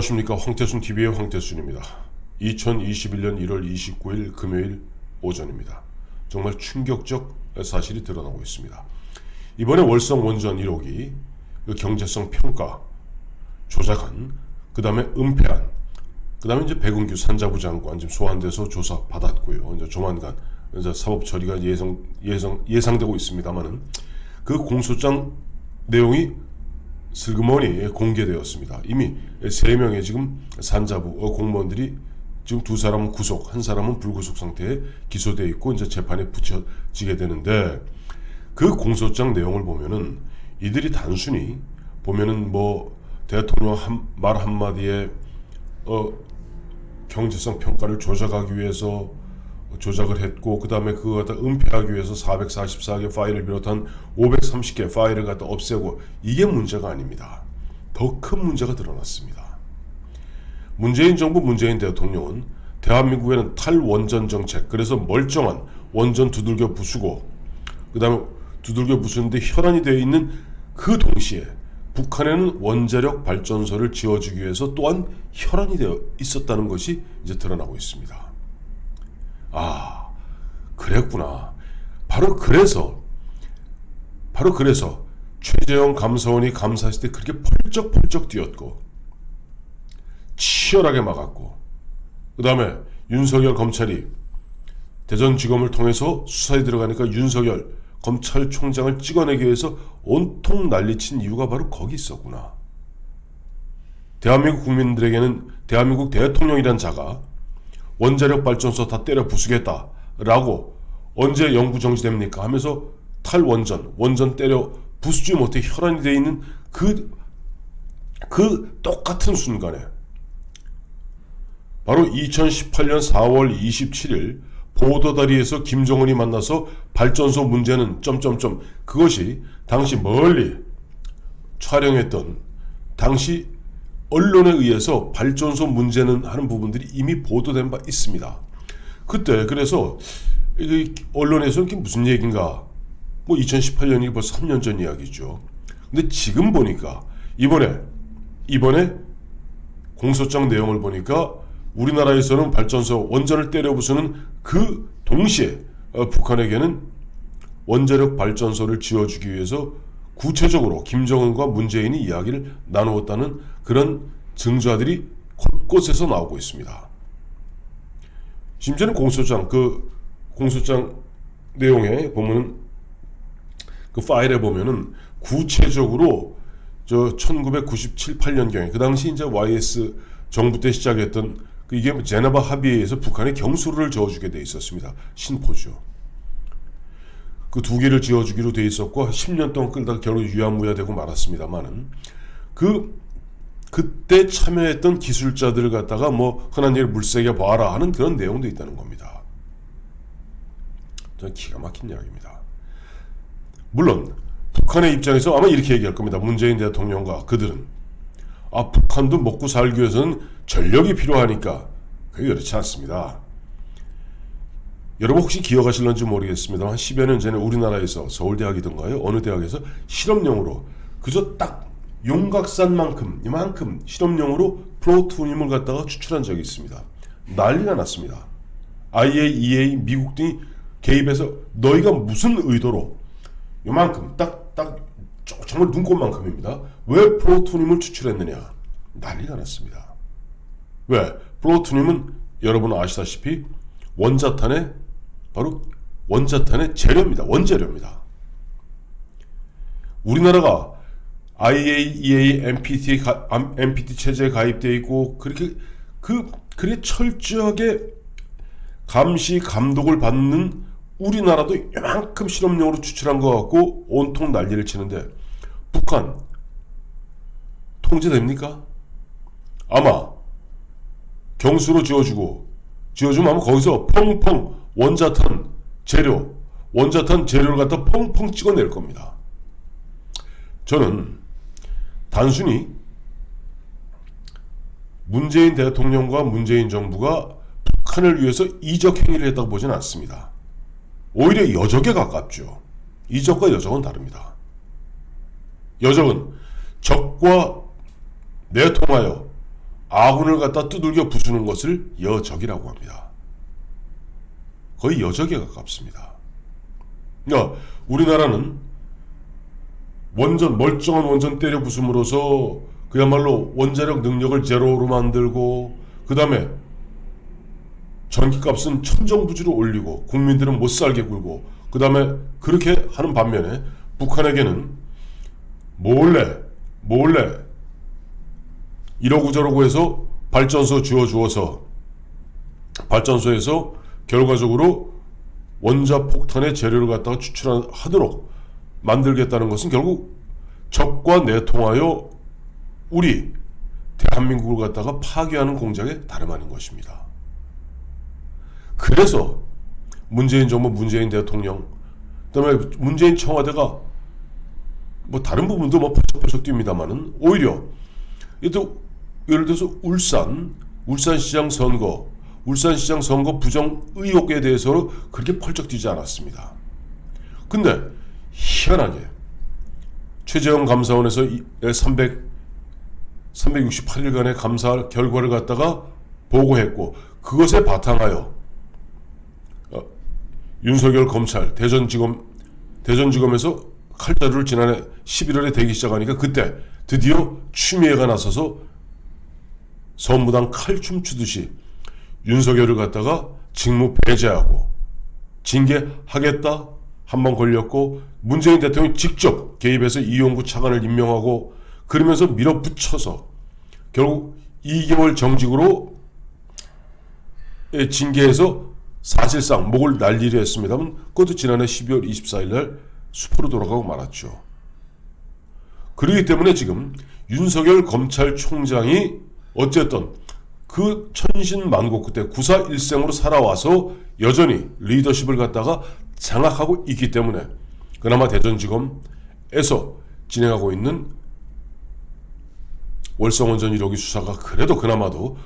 안녕하십니까. 황태순TV의 황태순입니다. 2021년 1월 29일 금요일 오전입니다. 정말 충격적 사실이 드러나고 있습니다. 이번에 월성 원전 1호기 그 경제성 평가 조작한, 그 다음에 은폐한, 그 다음에 이제 백운규 산자부 장관 지금 소환돼서 조사 받았고요. 이제 조만간 이제 사법 처리가 예상되고 있습니다만은 그 공소장 내용이 슬그머니 공개되었습니다. 이미 3명의 지금 산자부 공무원들이 지금 2사람은 구속, 1사람은 불구속 상태에 기소되어 있고 이제 재판에 붙여지게 되는데, 그 공소장 내용을 보면은 이들이 단순히 보면은 뭐 대통령 말 한마디에 경제성 평가를 조작하기 위해서 조작을 했고, 그 다음에 그거 갖다 은폐하기 위해서 444개 파일을 비롯한 530개 파일을 갖다 없애고, 이게 문제가 아닙니다. 더 큰 문제가 드러났습니다. 문재인 정부 문재인 대통령은 대한민국에는 탈원전 정책, 그래서 멀쩡한 원전 두들겨 부수고, 그 다음에 두들겨 부수는데 혈안이 되어 있는 그 동시에 북한에는 원자력 발전소를 지어주기 위해서 또한 혈안이 되어 있었다는 것이 이제 드러나고 있습니다. 아, 그랬구나. 바로 그래서 최재형 감사원이 감사했을 때 그렇게 펄쩍펄쩍 뛰었고 치열하게 막았고, 그 다음에 윤석열 검찰이 대전지검을 통해서 수사에 들어가니까 윤석열 검찰총장을 찍어내기 위해서 온통 난리친 이유가 바로 거기 있었구나. 대한민국 국민들에게는 대한민국 대통령이란 자가 원자력 발전소 다 때려 부수겠다라고 언제 영구 정지됩니까 하면서 원전 때려 부수지 못해 혈안이 되어 있는 그 똑같은 순간에 바로 2018년 4월 27일 보도다리에서 김정은이 만나서 발전소 문제는 그것이 당시 멀리 촬영했던 당시 언론에 의해서 발전소 문제는 하는 부분들이 이미 보도된 바 있습니다. 그때 그래서 언론에서는 이게 무슨 얘기인가, 뭐 2018년이 벌써 3년 전 이야기죠. 근데 지금 보니까 이번에 공소장 내용을 보니까 우리나라에서는 발전소 원전을 때려 부수는 그 동시에 북한에게는 원자력 발전소를 지어주기 위해서 구체적으로 김정은과 문재인이 이야기를 나누었다는 그런 증거들이 곳곳에서 나오고 있습니다. 심지어는 공소장 내용에 보면은 그 파일에 보면은 구체적으로 1997, 8년경에 그 당시 이제 YS 정부 때 시작했던 이게 제네바 합의에 의해서 북한에 경수로를 저어주게 돼 있었습니다. 신포죠. 그 2개를 지어주기로 돼 있었고 10년 동안 끌다가 결국 유야무야되고 말았습니다만은 그때 참여했던 기술자들을 갖다가 뭐 흔한 얘기를 물새겨 봐라 하는 그런 내용도 있다는 겁니다. 저는 기가 막힌 이야기입니다. 물론 북한의 입장에서 아마 이렇게 얘기할 겁니다. 문재인 대통령과 그들은 북한도 먹고 살기 위해서는 전력이 필요하니까. 그게 그렇지 않습니다. 여러분 혹시 기억하실런지 모르겠습니다만 10여 년 전에 우리나라에서 서울대학이던가요? 어느 대학에서 실험용으로 그저 딱 용각산만큼 이만큼 실험용으로 플루토늄을 갖다가 추출한 적이 있습니다. 난리가 났습니다. IAEA 미국 등이 개입해서 너희가 무슨 의도로 요만큼 딱 정말 눈곱만큼입니다. 왜 플루토늄을 추출했느냐? 난리가 났습니다. 왜? 플루토늄은 여러분 아시다시피 바로 원자탄의 재료입니다. 원재료입니다. 우리나라가 IAEA NPT 체제에 가입되어 있고 그렇게 철저하게 감시 감독을 받는 우리나라도 이만큼 실험용으로 추출한 것 같고 온통 난리를 치는데 북한 통제됩니까? 아마 경수로 지어주면 아마 거기서 펑펑 원자탄 재료를 갖다 펑펑 찍어낼 겁니다. 저는 단순히 문재인 대통령과 문재인 정부가 북한을 위해서 이적 행위를 했다고 보지는 않습니다. 오히려 여적에 가깝죠. 이적과 여적은 다릅니다. 여적은 적과 내통하여 아군을 갖다 두들겨 부수는 것을 여적이라고 합니다. 거의 여적에 가깝습니다. 그러니까 우리나라는 멀쩡한 원전 때려 부숨으로써 그야말로 원자력 능력을 제로로 만들고, 그 다음에 전기값은 천정부지로 올리고 국민들은 못살게 굴고, 그 다음에 그렇게 하는 반면에 북한에게는 몰래 이러고 저러고 해서 발전소 지어주어서 발전소에서 결과적으로 원자폭탄의 재료를 갖다가 추출하도록 만들겠다는 것은 결국 적과 내통하여 우리 대한민국을 갖다가 파괴하는 공작에 다름 아닌 것입니다. 그래서 문재인 정부, 문재인 대통령, 그다음에 문재인 청와대가 뭐 다른 부분도 뭐 펄쩍펄쩍 뜁니다만은 오히려 또 예를 들어서 울산시장 선거 부정 의혹에 대해서는 그렇게 펄쩍 뛰지 않았습니다. 근데 희한하게 최재형 감사원에서 368일간의 감사 결과를 갖다가 보고했고, 그것에 바탕하여 윤석열 검찰 대전지검에서 칼자루를 지난해 11월에 대기 시작하니까 그때 드디어 추미애가 나서서 선무당 칼춤 추듯이 윤석열을 갖다가 직무 배제하고 징계하겠다 한 번 걸렸고, 문재인 대통령이 직접 개입해서 이용구 차관을 임명하고 그러면서 밀어붙여서 결국 2개월 정직으로 징계해서 사실상 목을 날리려 했습니다만 그것도 지난해 12월 24일 날 숲으로 돌아가고 말았죠. 그렇기 때문에 지금 윤석열 검찰총장이 어쨌든 그 천신만고 그때 구사일생으로 살아와서 여전히 리더십을 갖다가 장악하고 있기 때문에 그나마 대전지검에서 진행하고 있는 월성원전 1호기 수사가 그래도 그나마도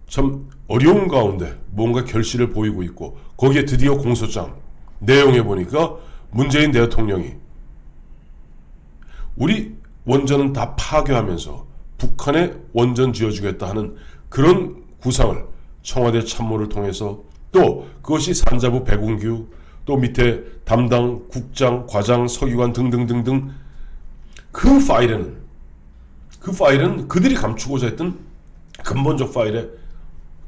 참 어려운 가운데 뭔가 결실을 보이고 있고, 거기에 드디어 공소장 내용에 보니까 문재인 대통령이 우리 원전은 다 파괴하면서 북한에 원전 지어주겠다 하는 그런 구상을 청와대 참모를 통해서, 또 그것이 산자부 백운규, 또 밑에 담당 국장, 과장, 서기관 등등등등 그 파일은 그들이 감추고자 했던 근본적 파일의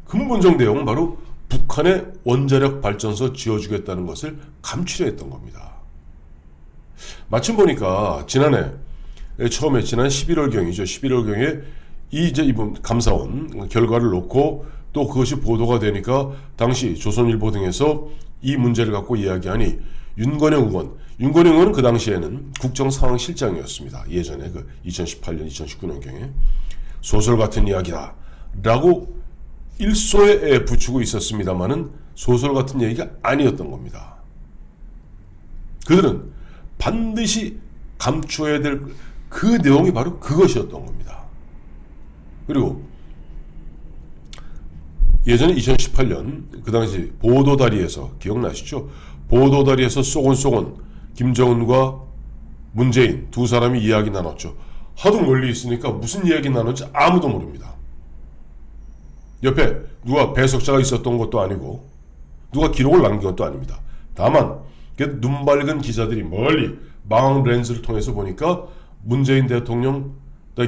근본적 내용은 바로 북한의 원자력 발전소 지어주겠다는 것을 감추려 했던 겁니다. 마침 보니까 지난 11월경이죠. 11월경에 이번 감사원 결과를 놓고 또 그것이 보도가 되니까 당시 조선일보 등에서 이 문제를 갖고 이야기하니 윤건영 의원은 그 당시에는 국정상황실장이었습니다. 예전에 그 2018년, 2019년경에 소설 같은 이야기다 라고 일소에 붙이고 있었습니다만은 소설 같은 얘기가 아니었던 겁니다. 그들은 반드시 감춰야 될 그 내용이 바로 그것이었던 겁니다. 그리고 예전에 2018년 그 당시 보도다리에서 기억나시죠? 보도다리에서 쏘곤쏘곤 김정은과 문재인 두 사람이 이야기 나눴죠. 하도 멀리 있으니까 무슨 이야기 나눴는지 아무도 모릅니다. 옆에 누가 배석자가 있었던 것도 아니고 누가 기록을 남긴 것도 아닙니다. 다만 눈 밝은 기자들이 멀리 망 렌즈를 통해서 보니까 문재인 대통령,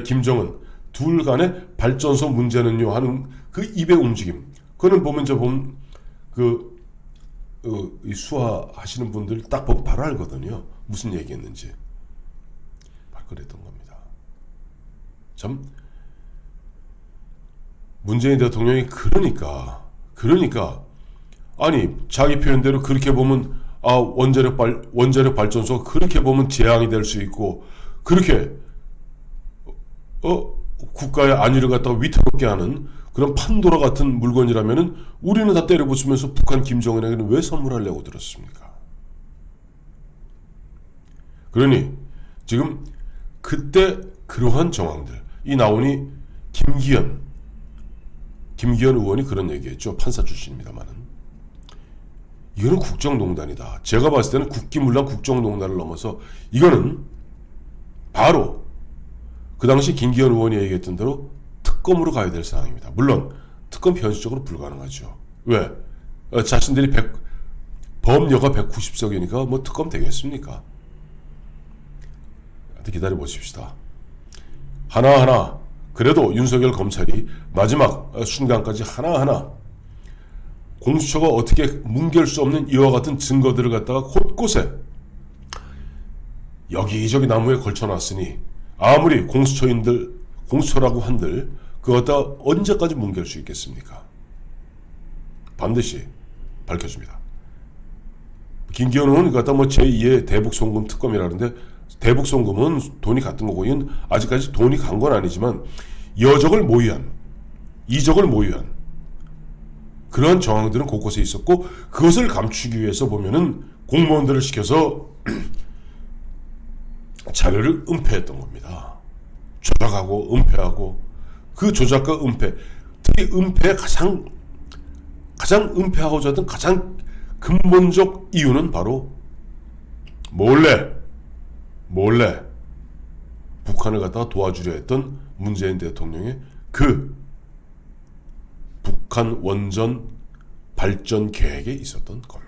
김정은 둘 간의 발전소 문제는요 하는 그 입의 움직임, 그거는 보면 이 수화하시는 분들 딱 보면 바로 알거든요. 무슨 얘기했는지. 바로 그랬던 겁니다. 참 문재인 대통령이 그러니까 아니 자기 표현대로 그렇게 보면 원자력 발전소가 그렇게 보면 재앙이 될 수 있고, 그렇게 국가의 안위를 갖다가 위태롭게 하는 그런 판도라 같은 물건이라면은 우리는 다 때려부수면서 북한 김정은에게는 왜 선물하려고 들었습니까? 그러니 지금 그때 그러한 정황들이 나오니 김기현 의원이 그런 얘기했죠. 판사 출신입니다만은 이거는 국정농단이다. 제가 봤을 때는 국기문란 국정농단을 넘어서 이거는 바로 그 당시 김기현 의원이 얘기했던 대로 특검으로 가야 될 상황입니다. 물론 특검 현실적으로 불가능하죠. 왜? 자신들이 범여가 190석이니까 뭐 특검 되겠습니까? 기다려 보십시다. 하나하나 그래도 윤석열 검찰이 마지막 순간까지 하나하나 공수처가 어떻게 뭉갤 수 없는 이와 같은 증거들을 갖다가 곳곳에 여기저기 나무에 걸쳐놨으니 아무리 공수처라고 한들 그거 갖다 언제까지 뭉갤 수 있겠습니까? 반드시 밝혀집니다. 김기현 의원은 갖다 뭐 제2의 대북송금 특검이라는데 대북송금은 돈이 갔던 거고 이건 아직까지 돈이 간 건 아니지만 여적을 모의한 이적을 모의한 그러한 정황들은 곳곳에 있었고 그것을 감추기 위해서 보면은 공무원들을 시켜서 자료를 은폐했던 겁니다. 조작하고 은폐하고 그 조작과 은폐 특히 은폐의 가장 은폐하고자 했던 가장 근본적 이유는 바로 몰래 북한을 갖다가 도와주려 했던 문재인 대통령의 그 북한 원전 발전 계획에 있었던 겁니다.